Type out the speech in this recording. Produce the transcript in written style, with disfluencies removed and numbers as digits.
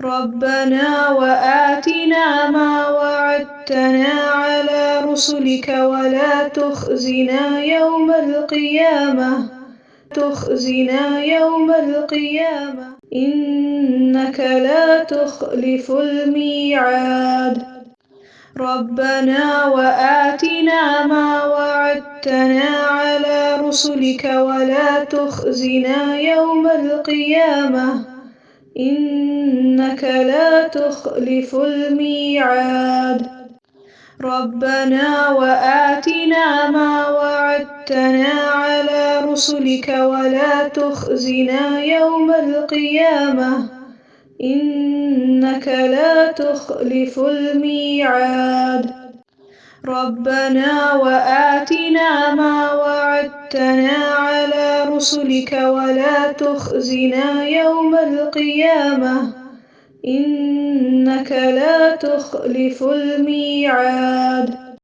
ربنا وآتنا ما وعدتنا على رسلك ولا تخزنا يوم القيامة إنك لا تخلف الميعاد. ربنا وآتنا ما وعدتنا على رسلك ولا تخزنا يوم القيامة إنك لا تخلف الميعاد. ربنا وآتنا ما وعدتنا على رسلك ولا تخزنا يوم القيامة إنك لا تخلف الميعاد. ربنا وآتنا ما وعدتنا على رسلك ولا تخزنا يوم القيامة إنك لا تخلف الميعاد.